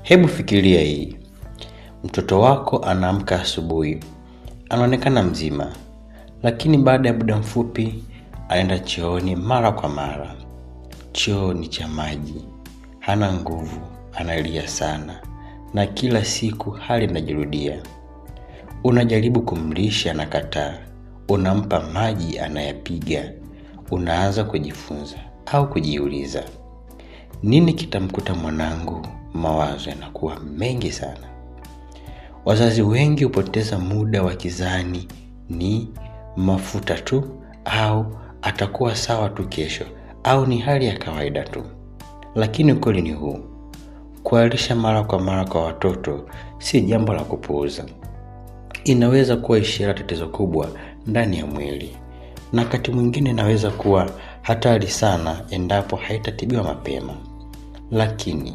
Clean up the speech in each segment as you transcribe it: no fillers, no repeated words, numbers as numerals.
Hebu fikiria hii. Mtoto wako anaamka asubuhi, anaonekana mzima, lakini baada ya muda mfupi anaenda chooni mara kwa mara. Choo ni cha maji, hana nguvu, analia sana, na kila siku hali inajirudia. Unajaribu kumlisha, anakataa. Unampa maji, anayapiga. Unaanza kujifunza au kujiuliza, nini kitamkuta mwanangu? Mawazo yanakuwa mengi sana. Wazazi wengi hupoteza muda wakizani ni mafuta tu, au atakuwa sawa tu kesho, au ni hali ya kawaida tu. Lakini ukweli ni huu: kuharisha mara kwa mara kwa watoto si jambo la kupuuza. Inaweza kuwa ishara tatizo kubwa ndani ya mwili, na wakati mwingine inaweza kuwa hatari sana endapo haitatibiwa mapema. Lakini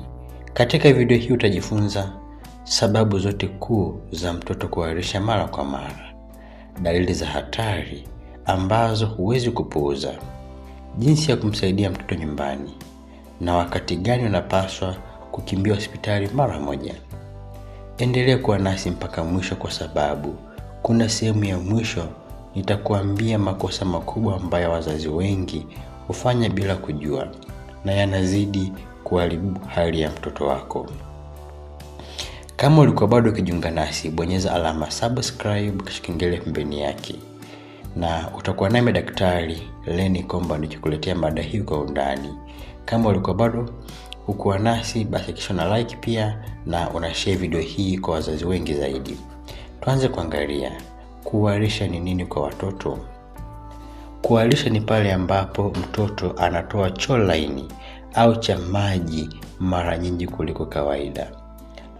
katika video hii utajifunza sababu zote kuu za mtoto kuharisha mara kwa mara, dalili za hatari ambazo huwezi kupuuza, jinsi ya kumsaidia mtoto nyumbani, na wakati gani unapaswa kukimbia hospitali mara moja. Endelea kuwa nasi mpaka mwisho, kwa sababu kuna sehemu ya mwisho nitakuambia makosa makubwa ambayo wazazi wengi hufanya bila kujua, na yanazidi kuharibu hali ya mtoto wako. Kama ulikuwa bado ukijiunga nasi, bonyeza alama subscribe kisha kengele pembeni yake, na utakuwa nami Daktari Lenny Komba nikikuletea mada hii kwa undani. Kama ulikuwa bado hukuwa nasi, basi kisha na like pia na una share video hii kwa wazazi wengi zaidi. Tuanze kuangalia kuharisha ni nini kwa watoto. Kuharisha ni pale ambapo mtoto anatoa choo laini au cha maji mara nyingi kuliko kawaida.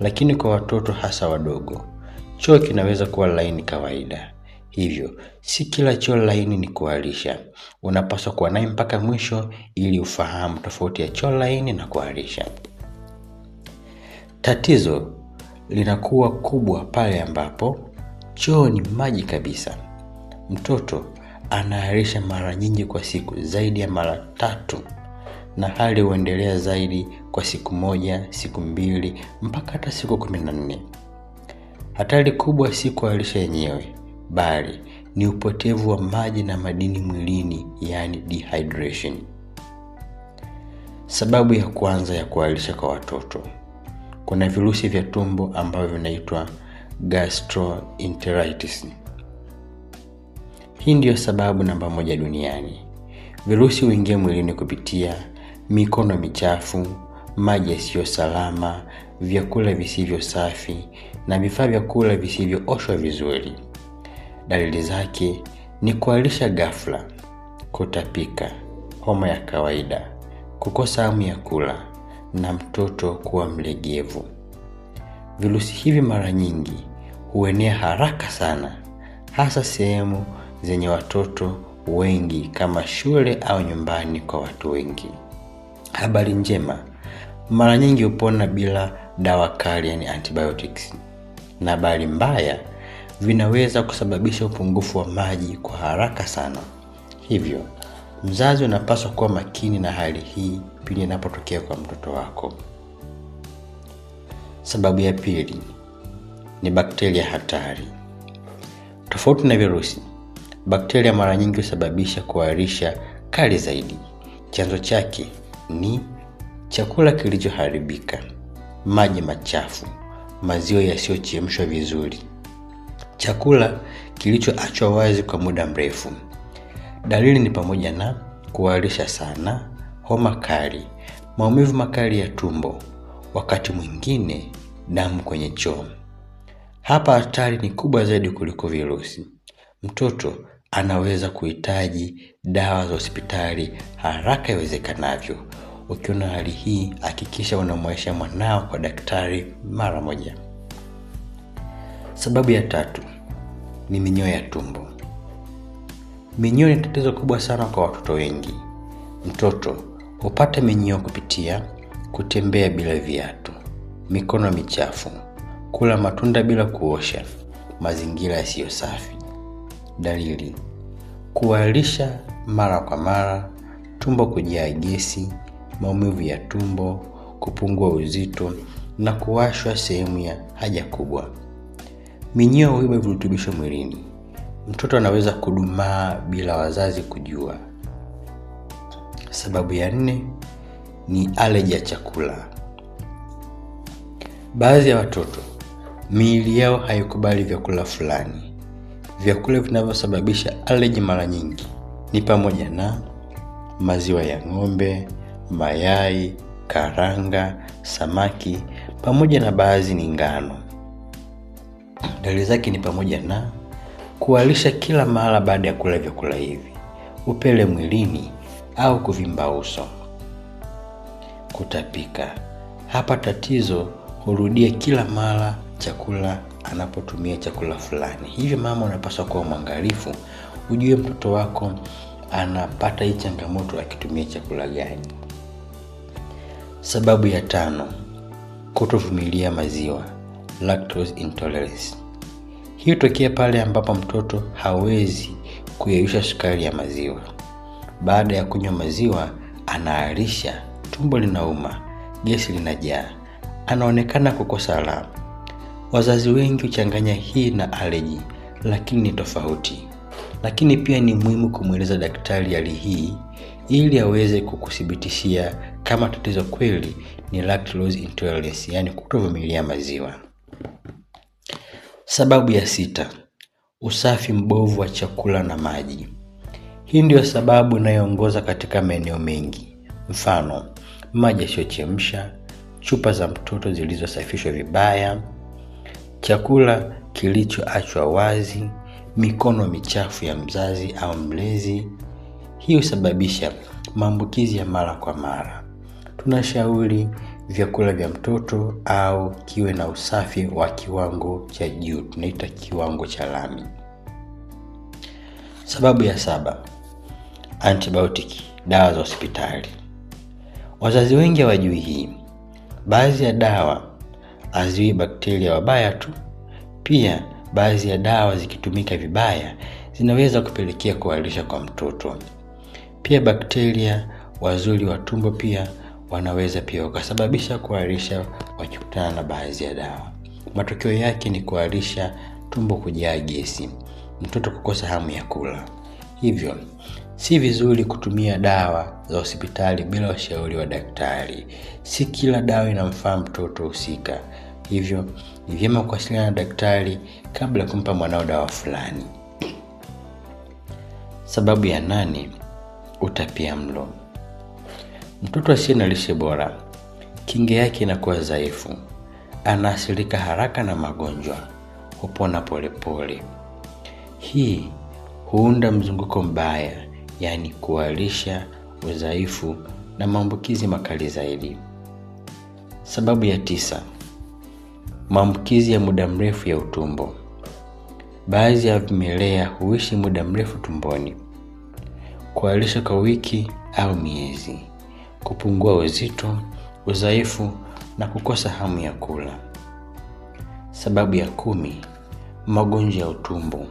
Lakini kwa watoto hasa wadogo, choo kinaweza kuwa laini kawaida. Hivyo, si kila choo laini ni kuharisha. Unapaswa kuwa naye mpaka mwisho ili ufahamu tofauti ya choo laini na kuharisha. Tatizo linakuwa kubwa pale ambapo choo ni maji kabisa. Mtoto anaharisha mara nyingi kwa siku, zaidi ya mara 3, na hali huendelea zaidi kwa siku 1, siku 2, mpaka hata siku 14. Hatari kubwa si kuharisha yenyewe, bali ni upotevu wa maji na madini mwilini, yani dehydration. Sababu ya kwanza ya kuharisha kwa watoto: kuna virusi vya tumbo ambavyo vinaitwa gastroenteritis. Hii ndio sababu namba 1 duniani. Virusi huingia mwilini kupitia mikono michafu, maji yasiyo salama, vyakula visivyo safi, na vifaa vya kula visivyooshwa vizuri. Dalili zake ni kuharisha ghafla, kutapika, homa ya kawaida, kukosa hamu ya kula, na mtoto kuwa mlegevu. Virusi hivi mara nyingi huenea haraka sana, hasa sehemu zenye watoto wengi kama shule au nyumbani kwa watu wengi. Habari njema: mara nyingi hupona bila dawa kali, yani antibiotics. Na habari mbaya: vinaweza kusababisha upungufu wa maji kwa haraka sana. Hivyo, mzazi unapaswa kuwa makini na hali hii pindi inapotokea kwa mtoto wako. Sababu ya pili ni bakteria hatari. Tofauti na virusi, bakteria mara nyingi husababisha kuharisha kali zaidi. Chanzo chake ni chakula kilichoharibika, maji machafu, maziwa yasiyochemshwa vizuri, chakula kilichoachwa wazi kwa muda mrefu. Dalili ni pamoja na kuharisha sana, homa kali, maumivu makali ya tumbo, wakati mwingine damu kwenye choo. Hapa hatari ni kubwa zaidi kuliko virusi. Mtoto anaweza kuhitaji dawa za hospitali haraka iwezekanavyo. Ukiona hali hii, hakikisha unamwaisha mwanao kwa daktari mara moja. Sababu ya 3 ni minyoo ya tumbo. Minyoo ni tatizo kubwa sana kwa watoto wengi. Mtoto hupata minyoo kupitia kutembea bila viatu, mikono michafu, kula matunda bila kuosha, mazingira yasiyo safi. Dalili: kuharisha mara kwa mara, tumbo kujaa gesi, maumivu ya tumbo, kupungua uzito, na kuwashwa sehemu ya haja kubwa. Minyoo huiba virutubisho mwilini. Mtoto anaweza kudumaa bila wazazi kujua. Sababu ya 4 ni allergy ya chakula. Baadhi ya watoto miili yao haikubali vyakula fulani. Vyakula vinavyosababisha allergy mara nyingi ni pamoja na maziwa ya ng'ombe, mayai, karanga, samaki, pamoja na baadhi ni ngano. Dalili zake ni pamoja na kuharisha kila mara baada ya kula vyakula hivi, upele mwilini au kuvimba uso, kutapika. Hapa tatizo hurudia kila mara chakula anapotumia chakula fulani. Hivyo mama unapaswa kuwa mwangalifu, ujue mtoto wako anapata hii changamoto akitumia chakula gani. Sababu ya 5, kutovumilia maziwa, lactose intolerance. Hii hutokea pale ambapo mtoto hawezi kuyeyusha sukari ya maziwa. Baada ya kunywa maziwa anaharisha, tumbo linauma, gesi linajaa, anaonekana kukosa raha. Wazazi wengi huchanganya hii na allergy, lakini ni tofauti. Lakini pia ni muhimu kumweleza daktari hali hii ili aweze kukuthibitishia kama tatizo kweli ni lactose intolerance, yani kutovumilia maziwa. Sababu ya 6, usafi mbovu wa chakula na maji. Hii ndio sababu inayoongoza katika maeneo mengi. Mfano, maji yasiyochemsha, chupa za mtoto zilizosafishwa vibaya, chakula kilichoachwa wazi, mikono michafu ya mzazi au mlezi. Hii husababisha maambukizi ya mara kwa mara. Tunashauri vyakula vya mtoto au kiwe na usafi wa kiwango cha juu, tunaita kiwango cha lami. Sababu ya 7, antibiotic, dawa za hospitali. Wazazi wengi hawajui hii. Baadhi ya dawa haziui bakteria wabaya tu. Pia baadhi ya dawa zikitumika vibaya zinaweza kupelekea kuharisha kwa mtoto. Pia bakteria wazuri wa tumbo pia wanaweza pia kusababisha kuharisha wakikutana na baadhi ya dawa. Matokeo yake ni kuharisha, tumbo kujaa gesi, mtoto kukosa hamu ya kula. Hivyo si vizuri kutumia dawa za hospitali bila ushauri wa daktari. Si kila dawa inamfaa mtoto husika. Hivyo ni vyema kuwasiliana na daktari kabla kumpa mwanao dawa fulani. Sababu ya 8, utapiamlo. Mtoto asiye na lishe bora, kinga yake inakuwa dhaifu, anaathirika haraka na magonjwa, hupona polepole. Hii huunda mzunguko mbaya, yani kuharisha, udhaifu na maambukizi makali zaidi. Sababu ya 9, maambukizi ya muda mrefu ya utumbo. Baadhi ya vimelea huishi muda mrefu tumboni. Kuharisha kwa wiki au miezi, kupungua uzito, udhaifu na kukosa hamu ya kula. Sababu ya 10, magonjwa ya utumbo.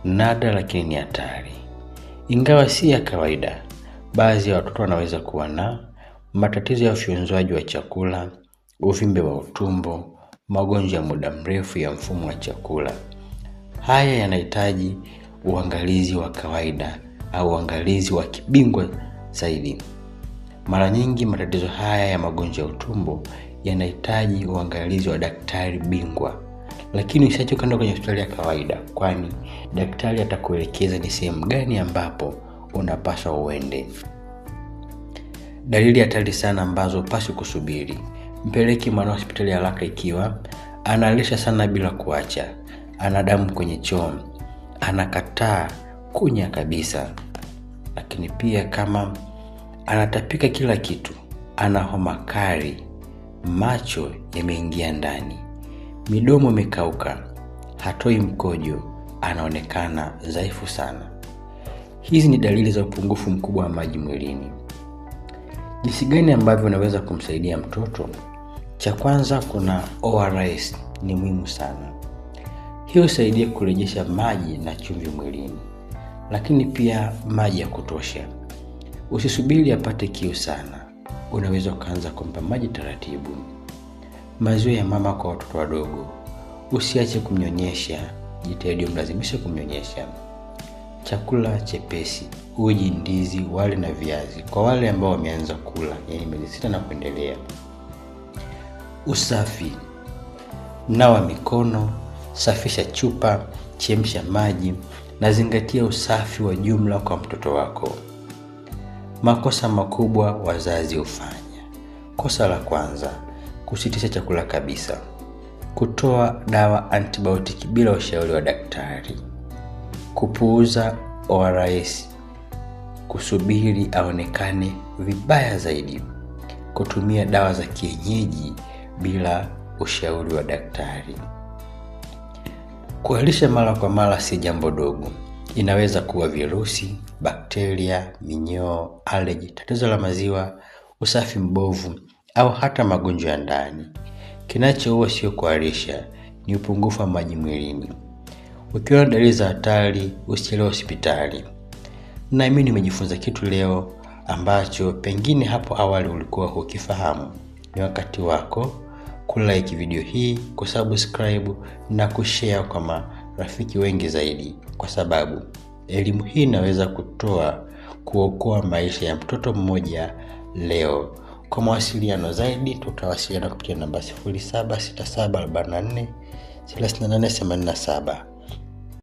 Nada lakini ni hatari. Ingawa si ya kawaida, baadhi ya watoto wanaweza kuwa na matatizo ya ufyonzwaji wa chakula, uvimbe wa utumbo, magonjwa ya muda mrefu ya mfumo wa chakula. Haya yanahitaji uangalizi wa kawaida au uangalizi wa kibingwa zaidi. Mara nyingi matatizo haya ya magonjwa ya utumbo yanahitaji uangalizi wa daktari bingwa. Lakini usiache kwenda kwenye hospitali ya kawaida, kwani daktari atakuelekeza ni sehemu gani ambapo unapaswa uende. Dalili hatari sana ambazo hupaswi kusubiri. Mpeleke mwana hospitali haraka ikiwa analisha sana bila kuacha, ana damu kwenye choo, anakataa kunya kabisa. Lakini pia kama anatapika kila kitu, ana homa kali, macho yameingia ndani, midomo imekauka, hatoi mkojo, anaonekana dhaifu sana. Hizi ni dalili za upungufu mkubwa wa maji mwilini. Jinsi gani ambavyo unaweza kumsaidia mtoto? Cha kwanza, kuna ORS, ni muhimu sana. Hii husaidia kurejesha maji na chumvi mwilini, lakini pia maji ya kutosha. Usisubiri apate kiu sana, unaweza kuanza kumpa maji taratibu. Maziwa ya mama kwa watoto wadogo. Usiache kumnyonyesha, jitahidi umlazimishe kumnyonyesha. Chakula chepesi, uji, ndizi, wali na viazi kwa wale ambao wameanza kula, yani miezi 6 na kuendelea. Usafi. Nawa mikono, safisha chupa, chemsha maji na zingatia usafi wa jumla kwa mtoto wako. Makosa makubwa wazazi hufanya. Kosa la kwanza, kusitisha chakula kabisa. Kutoa dawa antibiotic bila ushauri wa daktari. Kupuuza ORS. Kusubiri aonekane vibaya zaidi. Kutumia dawa za kienyeji bila ushauri wa daktari. Kuharisha mara kwa mara si jambo dogo. Inaweza kuwa virusi, bakteria, minyoo, allergy, tatizo la maziwa, usafi mbovu au hata magonjwa ya ndani. Kinachoua sio kuharisha, ni upungufu wa maji mwilini. Ukiona dalili za hatari, usichelewe hospitali. Naamini umejifunza kitu leo ambacho pengine hapo awali ulikuwa hukifahamu. Ni wakati wako kulike video hii, kusubscribe na kushare kwa marafiki wengi zaidi, kwa sababu elimu hii inaweza kuokoa maisha ya mtoto mmoja leo. Kwa mawasiliano zaidi tutawasiliana kupitia namba 0767443887.